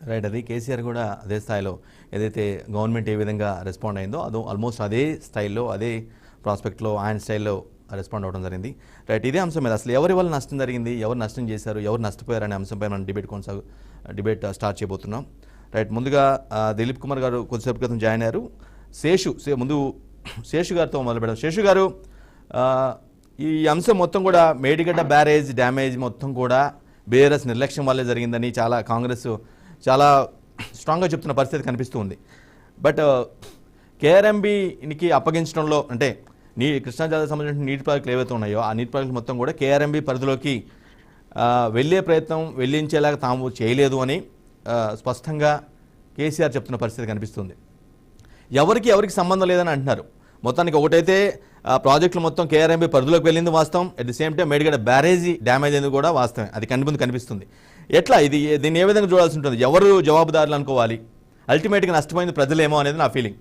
Right. అది కేసీఆర్ కూడా అదే స్థాయిలో ఏదైతే గవర్నమెంట్ ఏ విధంగా రెస్పాండ్ అయిందో అదో ఆల్మోస్ట్ అదే స్టైల్లో అదే ప్రాస్పెక్ట్లో ఆయన స్టైల్లో రెస్పాండ్ అవ్వడం జరిగింది. రైట్. ఇదే అంశం మీద అసలు ఎవరి వల్ల నష్టం జరిగింది, ఎవరు నష్టం చేశారు, ఎవరు నష్టపోయారు అనే అంశంపై మనం డిబేట్ స్టార్ట్ చేయబోతున్నాం. రైట్. ముందుగా దిలీప్ కుమార్ గారు కొద్దిసేపు క్రితం జాయిన్ అయ్యారు. ముందు శేషు గారితో మొదలు పెడదాం. శేషు గారు, ఈ అంశం మొత్తం కూడా మేడిగడ్డ బ్యారేజ్ డ్యామేజ్ మొత్తం కూడా బీఆర్ఎస్ నిర్లక్ష్యం వల్లే జరిగిందని కాంగ్రెస్ చాలా స్ట్రాంగ్గా చెప్తున్న పరిస్థితి కనిపిస్తూ ఉంది. బట్ కేఆర్ఎంబీకి అప్పగించడంలో అంటే కృష్ణా జిల్లాకు సంబంధించిన నీటి ప్రాజెక్టులు ఏవైతే ఉన్నాయో ఆ నీటి ప్రాజెక్టులు మొత్తం కూడా కేఆర్ఎంబీ పరిధిలోకి వెళ్ళే ప్రయత్నం వెళ్ళించేలాగా తాము చేయలేదు అని స్పష్టంగా కేసీఆర్ చెప్తున్న పరిస్థితి కనిపిస్తుంది. ఎవరికి సంబంధం లేదని అంటున్నారు. మొత్తానికి ఒకటైతే ప్రాజెక్టులు మొత్తం కేఆర్ఎంబీ పరిధిలోకి వెళ్ళింది వాస్తవం, at the same time Medigadda barrage damage అయింది కూడా వాస్తవం. అది ముందు కనిపిస్తుంది. ఎట్లా దీన్ని ఏ విధంగా చూడాల్సి ఉంటుంది, ఎవరు జవాబుదారులు అనుకోవాలి, అల్టిమేట్గా నష్టపోయింది ప్రజలేమో అనేది నా ఫీలింగ్.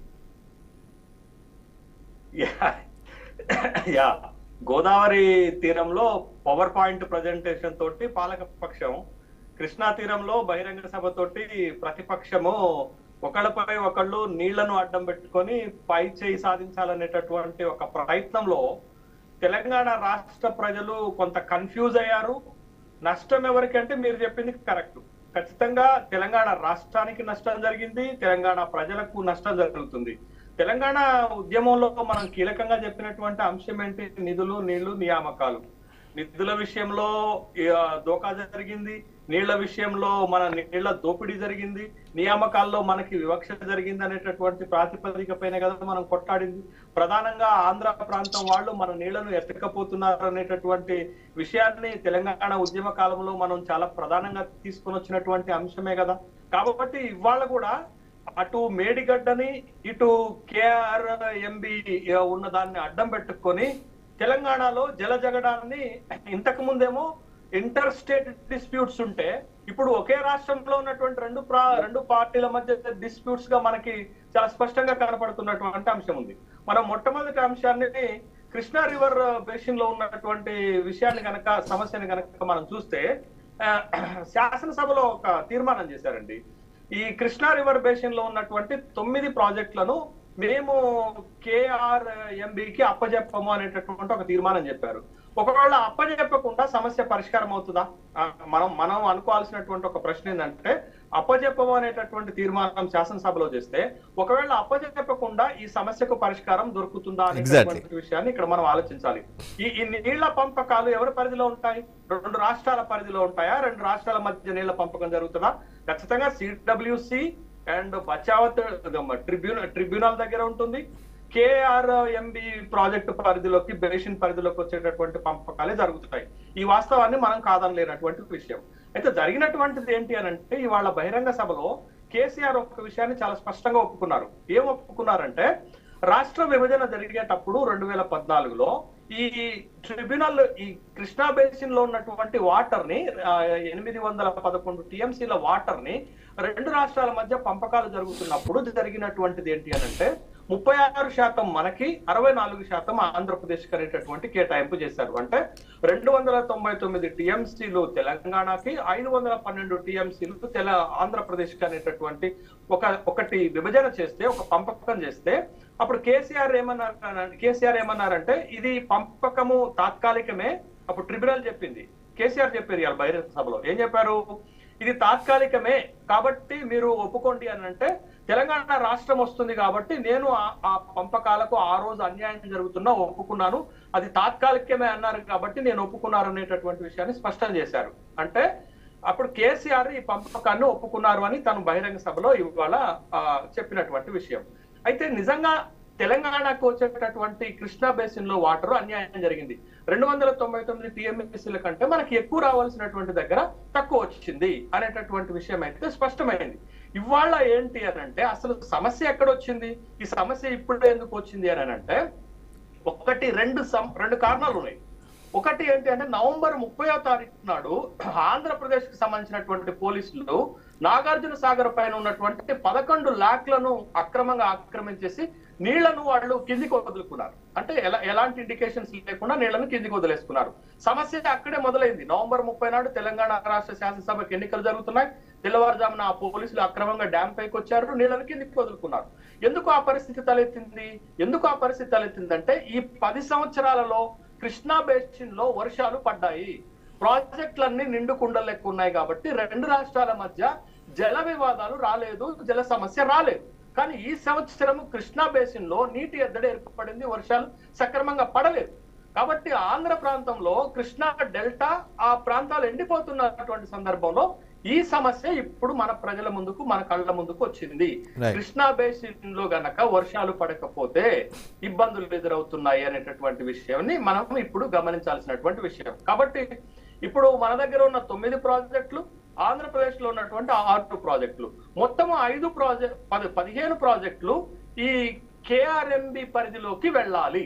గోదావరి తీరంలో పవర్ పాయింట్ ప్రజెంటేషన్ తోటి పాలక పక్షం, కృష్ణా తీరంలో బహిరంగ సభ తోటి ప్రతిపక్షము ఒకళ్ళపై ఒకళ్ళు నీళ్లను అడ్డం పెట్టుకొని పై చేయి సాధించాలనేటటువంటి ఒక ప్రయత్నంలో తెలంగాణ రాష్ట్ర ప్రజలు కొంత కన్ఫ్యూజ్ అయ్యారు. నష్టం ఎవరికంటే మీరు చెప్పింది కరెక్ట్. ఖచ్చితంగా తెలంగాణ రాష్ట్రానికి నష్టం జరిగింది, తెలంగాణ ప్రజలకు నష్టం జరుగుతుంది. తెలంగాణ ఉద్యమంలో మనం కీలకంగా చెప్పినటువంటి అంశం ఏంటి? నిధులు, నీళ్లు, నియామకాలు. నిధుల విషయంలో దోకా జరిగింది, నీళ్ల విషయంలో మన నీళ్ల దోపిడీ జరిగింది, నియామకాల్లో మనకి వివక్ష జరిగింది అనేటటువంటి ప్రాతిపదిక పైన కదా మనం కొట్లాడింది. ప్రధానంగా ఆంధ్ర ప్రాంతం వాళ్ళు మన నీళ్లను ఎత్తకపోతున్నారు అనేటటువంటి విషయాన్ని తెలంగాణ ఉద్యమ కాలంలో మనం చాలా ప్రధానంగా తీసుకొని వచ్చినటువంటి అంశమే కదా. కాబట్టి ఇవాళ కూడా అటు మేడిగడ్డని ఇటు కేఆర్ఎంబి ఉన్న దాన్ని అడ్డం పెట్టుకొని తెలంగాణలో జలజగడాన్ని ఇంతకు ముందేమో ఇంటర్ స్టేట్ డిస్ప్యూట్స్ ఉంటే ఇప్పుడు ఒకే రాష్ట్రంలో ఉన్నటువంటి రెండు పార్టీల మధ్య డిస్ప్యూట్స్ గా మనకి చాలా స్పష్టంగా కనపడుతున్నటువంటి అంశం ఉంది. మనం మొట్టమొదటి అంశాన్ని కృష్ణా రివర్ బేసిన్ లో ఉన్నటువంటి విషయాన్ని సమస్యని కనుక మనం చూస్తే శాసనసభలో ఒక తీర్మానం చేశారండి. ఈ కృష్ణా రివర్ బేసిన్ లో ఉన్నటువంటి 9 ప్రాజెక్టులను మేము కేఆర్ఎంబికి అప్పజెప్పము అనేటటువంటి ఒక తీర్మానం చెప్పారు. ఒకవేళ అప్పజెప్పకుండా సమస్య పరిష్కారం అవుతుందా? మనం అనుకోవాల్సినటువంటి ఒక ప్రశ్న ఏంటంటే, అప్పజెప్పము అనేటటువంటి తీర్మానం శాసనసభలో చేస్తే ఒకవేళ అప్పజెప్పకుండా ఈ సమస్యకు పరిష్కారం దొరుకుతుందా అనేటటువంటి విషయాన్ని ఇక్కడ మనం ఆలోచించాలి. ఈ నీళ్ల పంపకాలు ఎవరి పరిధిలో ఉంటాయి? 2 రాష్ట్రాల పరిధిలో ఉంటాయా? 2 రాష్ట్రాల మధ్య నీళ్ల పంపకం జరుగుతుందా? ఖచ్చితంగా సిడబ్ల్యూసి అండ్ బచావత్ ట్రిబ్యునల్ దగ్గర ఉంటుంది. కేఆర్ఎంబి ప్రాజెక్టు పరిధిలోకి బేసిన్ పరిధిలోకి వచ్చేటటువంటి పంపకాలే జరుగుతాయి. ఈ వాస్తవాన్ని మనం కాదనలేనటువంటి విషయం. అయితే జరిగినటువంటిది ఏంటి అని అంటే, ఇవాళ బహిరంగ సభలో కేసీఆర్ ఒక విషయాన్ని చాలా స్పష్టంగా ఒప్పుకున్నారు. ఏం ఒప్పుకున్నారంటే, రాష్ట్ర విభజన జరిగేటప్పుడు 2014లో ఈ ట్రిబ్యునల్ ఈ కృష్ణా బేసిన్ లో ఉన్నటువంటి వాటర్ ని 811 టీఎంసీల వాటర్ ని 2 రాష్ట్రాల మధ్య పంపకాలు జరుగుతున్నప్పుడు జరిగినటువంటిది ఏంటి అని అంటే, 36% మనకి, 64% ఆంధ్రప్రదేశ్ కి అనేటటువంటి కేటాయింపు చేశారు. అంటే 299 టీఎంసీలు తెలంగాణకి, 512 టీఎంసీలు ఆంధ్రప్రదేశ్ కి అనేటటువంటి ఒకటి విభజన చేస్తే, ఒక పంపకం చేస్తే, అప్పుడు కేసీఆర్ ఏమన్నారంటే ఇది పంపకము తాత్కాలికమే. అప్పుడు ట్రిబ్యునల్ చెప్పింది, కేసీఆర్ చెప్పారు ఇవాళ బహిరంగ సభలో. ఏం చెప్పారు? ఇది తాత్కాలికమే కాబట్టి మీరు ఒప్పుకోండి అని అంటే, తెలంగాణ రాష్ట్రం వస్తుంది కాబట్టి నేను ఆ పంపకాలకు ఆ రోజు అన్యాయం జరుగుతున్నా ఒప్పుకున్నాను, అది తాత్కాలికమే అన్నారు కాబట్టి నేను ఒప్పుకున్నారు అనేటటువంటి విషయాన్ని స్పష్టం చేశారు. అంటే అప్పుడు కేసీఆర్ ఈ పంపకాన్ని ఒప్పుకున్నారు అని తను బహిరంగ సభలో ఇవాళ చెప్పినటువంటి విషయం. అయితే నిజంగా తెలంగాణకు వచ్చేటటువంటి కృష్ణా బేసిన్ లో వాటర్ అన్యాయం జరిగింది. 299 టీఎంసీల కంటే మనకి ఎక్కువ రావాల్సినటువంటి దగ్గర తక్కువ వచ్చింది అనేటటువంటి విషయం అయితే స్పష్టమైంది. ఇవాళ ఏంటి అని అంటే, అసలు సమస్య ఎక్కడ వచ్చింది, ఈ సమస్య ఇప్పుడు ఎందుకు వచ్చింది అని అంటే, రెండు కారణాలు ఉన్నాయి. ఒకటి ఏంటి అంటే, నవంబర్ 30వ తారీఖు నాడు ఆంధ్రప్రదేశ్ కి సంబంధించినటువంటి పోలీసులు నాగార్జున సాగర్ పైన ఉన్నటువంటి 11 లాక్లను అక్రమంగా ఆక్రమించేసి నీళ్లను వాళ్ళు కిందికి వదులుకున్నారు. అంటే ఎలాంటి ఇండికేషన్స్ లేకుండా నీళ్లను కిందికి వదిలేసుకున్నారు. సమస్య అక్కడే మొదలైంది. నవంబర్ 30 నాడు తెలంగాణ రాష్ట్ర శాసనసభకు ఎన్నికలు జరుగుతున్నాయి. తెల్లవారుజామున ఆ పోలీసులు అక్రమంగా డ్యామ్ పైకి వచ్చారు, నీళ్ళని కిందికి వదులుకున్నారు. ఎందుకు ఆ పరిస్థితి తలెత్తిందంటే ఈ 10 సంవత్సరాలలో కృష్ణా బేసిన్ లో వర్షాలు పడ్డాయి, ప్రాజెక్టులన్నీ నిండు కుండలు లెక్క ఉన్నాయి కాబట్టి 2 రాష్ట్రాల మధ్య జల వివాదాలు రాలేదు, జల సమస్య రాలేదు. కానీ ఈ సంవత్సరం కృష్ణా బేసిన్ లో నీటి ఎద్దడి ఏర్పడింది, వర్షాలు సక్రమంగా పడలేదు. కాబట్టి ఆంధ్ర ప్రాంతంలో కృష్ణా డెల్టా ఆ ప్రాంతాలు ఎండిపోతున్నటువంటి సందర్భంలో ఈ సమస్య ఇప్పుడు మన ప్రజల ముందుకు, మన కళ్ళ ముందుకు వచ్చింది. కృష్ణా బేసిన్ లో గనక వర్షాలు పడకపోతే ఇబ్బందులు ఎదురవుతున్నాయి అనేటటువంటి విషయాన్ని మనం ఇప్పుడు గమనించాల్సినటువంటి విషయం. కాబట్టి ఇప్పుడు మన దగ్గర ఉన్న 9 ప్రాజెక్టులు, ఆంధ్రప్రదేశ్ లో ఉన్నటువంటి 6 ప్రాజెక్టులు, మొత్తం 15 ప్రాజెక్టులు ఈ కేఆర్ఎంబి పరిధిలోకి వెళ్ళాలి.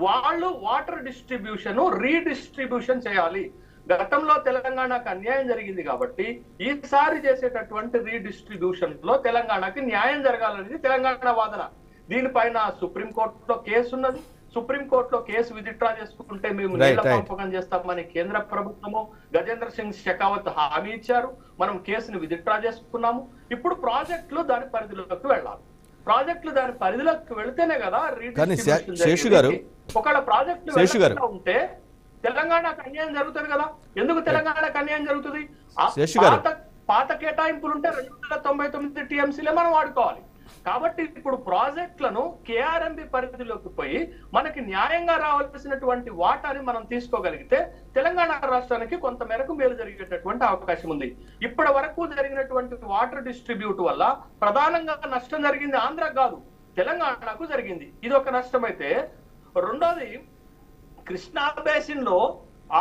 వాళ్ళు వాటర్ డిస్ట్రిబ్యూషన్ రీడిస్ట్రిబ్యూషన్ చేయాలి. గతంలో తెలంగాణకు అన్యాయం జరిగింది కాబట్టి ఈసారి చేసేటటువంటి రీడిస్ట్రిబ్యూషన్ లో తెలంగాణకి న్యాయం జరగాలనేది తెలంగాణ వాదన. దీనిపైన సుప్రీంకోర్టులో కేసు ఉన్నది. సుప్రీంకోర్టులో కేసు విత్డ్రా చేసుకుంటే మేము నీళ్ల పంపకం చేస్తామని కేంద్ర ప్రభుత్వము గజేంద్ర సింగ్ షెకావత్ హామీ ఇచ్చారు. మనం కేసుని విత్డ్రా చేసుకున్నాము. ఇప్పుడు ప్రాజెక్టులు దాని పరిధిలోకి వెళ్ళాలి. ప్రాజెక్టులు దాని పరిధిలోకి వెళితేనే కదా రీడిస్ట్రిబ్యూషన్. ఒకవేళ ప్రాజెక్టులు ఉంటే తెలంగాణకు అన్యాయం జరుగుతుంది కదా. ఎందుకు తెలంగాణకు అన్యాయం జరుగుతుంది? పాత కేటాయింపులు ఉంటే 299 టీఎంసీలే మనం వాడుకోవాలి. కాబట్టి ఇప్పుడు ప్రాజెక్టులను కేఆర్ఎంబి పరిధిలోకి పోయి మనకి న్యాయంగా రావాల్సినటువంటి వాటాని మనం తీసుకోగలిగితే తెలంగాణ రాష్ట్రానికి కొంత మేరకు మేలు జరిగేటటువంటి అవకాశం ఉంది. ఇప్పటి వరకు జరిగినటువంటి వాటర్ డిస్ట్రిబ్యూట్ వల్ల ప్రధానంగా నష్టం జరిగింది ఆంధ్రకు కాదు, తెలంగాణకు జరిగింది. ఇది ఒక నష్టం అయితే, రెండోది కృష్ణా బేసిన్ లో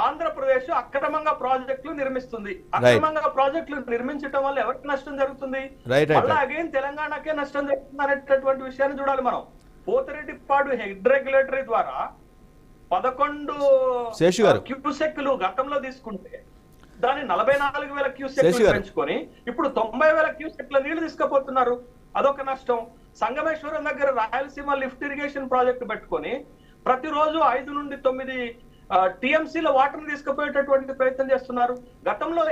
ఆంధ్రప్రదేశ్ అక్రమంగా ప్రాజెక్టులు నిర్మిస్తుంది. అక్రమంగా ప్రాజెక్టులు నిర్మించడం వల్ల ఎవరికి నష్టం జరుగుతుంది? అలాగే తెలంగాణకే నష్టం జరుగుతుంది అనేటటువంటి విషయాన్ని చూడాలి మనం. పోతిరెడ్డిపాడు హెడ్ రెగ్యులేటరీ ద్వారా 11 క్యూసెక్లు గతంలో తీసుకుంటే దాన్ని 44,000 క్యూసెక్లు పెంచుకొని ఇప్పుడు 90,000 క్యూసెక్ల నీళ్లు తీసుకుపోతున్నారు. అదొక నష్టం. సంగమేశ్వరం దగ్గర రాయలసీమ లిఫ్ట్ ఇరిగేషన్ ప్రాజెక్టు పెట్టుకొని ప్రతిరోజు 5 నుండి 9 టీఎంసీల వాటర్ తీసుకుపోయేటటువంటి ప్రయత్నం చేస్తున్నారు. గతంలో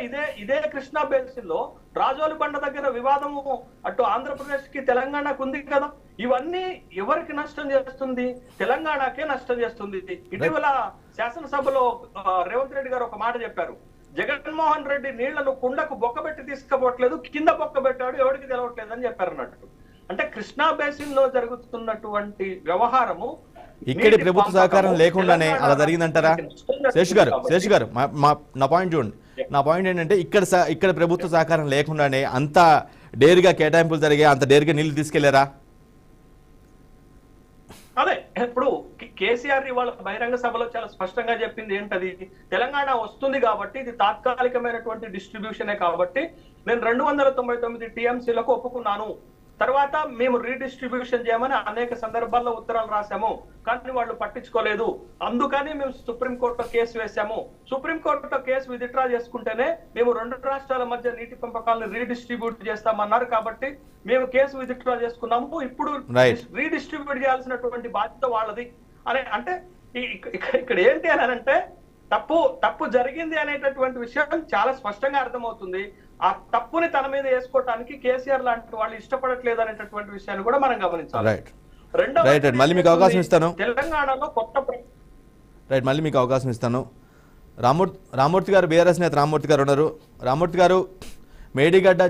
ఇదే కృష్ణా బేసిన్ లో రాజోలు బండ దగ్గర వివాదము అటు ఆంధ్రప్రదేశ్ కి తెలంగాణకు ఉంది కదా. ఇవన్నీ ఎవరికి నష్టం చేస్తుంది? తెలంగాణకే నష్టం చేస్తుంది. ఇటీవల శాసనసభలో రేవంత్ రెడ్డి గారు ఒక మాట చెప్పారు, జగన్మోహన్ రెడ్డి నీళ్లను కుండకు బొక్కబెట్టి తీసుకుపోవట్లేదు, కింద బొక్కబెట్టాడు, ఎవరికి తెలవట్లేదు అని చెప్పారు అన్నట్టు. అంటే కృష్ణా బేసిన్ లో జరుగుతున్నటువంటి వ్యవహారము ఇక్కడి ప్రభుత్వ సహకారం లేకుండానే అలా జరిగిందంటారా? శేషు గారు నా పాయింట్ చూడండి. నా పాయింట్ ఏంటంటే ఇక్కడ ప్రభుత్వ సహకారం లేకుండానే అంత డేరుగా కేటాయింపులు జరిగాయి, అంత డేరుగా నీళ్లు తీసుకెళ్లారా? అదే ఇప్పుడు కేసీఆర్ ఇవాళ బహిరంగ సభలో చాలా స్పష్టంగా చెప్పింది ఏంటది, తెలంగాణ వస్తుంది కాబట్టి ఇది తాత్కాలికమైనటువంటి డిస్ట్రిబ్యూషనే కాబట్టి నేను 299 టీఎంసీలకు ఒప్పుకున్నాను. తర్వాత మేము రీడిస్ట్రిబ్యూషన్ చేయమని అనేక సందర్భాల్లో ఉత్తరాలు రాశాము, కానీ వాళ్ళు పట్టించుకోలేదు. అందుకని మేము సుప్రీంకోర్టులో కేసు వేశాము. సుప్రీంకోర్టులో కేసు విత్డ్రా చేసుకుంటేనే మేము 2 రాష్ట్రాల మధ్య నీటి పంపకాలను రీడిస్ట్రిబ్యూట్ చేస్తామన్నారు కాబట్టి మేము కేసు విత్డ్రా చేసుకున్నాము. ఇప్పుడు రీడిస్ట్రిబ్యూట్ చేయాల్సినటువంటి బాధ్యత వాళ్ళది అని అంటే ఇక్కడ ఏంటి అని అంటే తప్పు జరిగింది అనేటటువంటి విషయం చాలా స్పష్టంగా అర్థమవుతుంది. ఆ తప్పుని తన మీద వేసుకోవడానికి కేసీఆర్ లాంటి వాళ్ళు ఇష్టపడట్లేదు అనేటటువంటి విషయాన్ని కూడా మనం గమనించాలి. మళ్ళీ మీకు అవకాశం ఇస్తాను. తెలంగాణలో మళ్ళీ మీకు అవకాశం ఇస్తాను. రామూర్తి గారు, బీఆర్ఎస్ నేత రామూర్తి గారు ఉన్నారు. రామూర్తి గారు, మేడిగడ్డ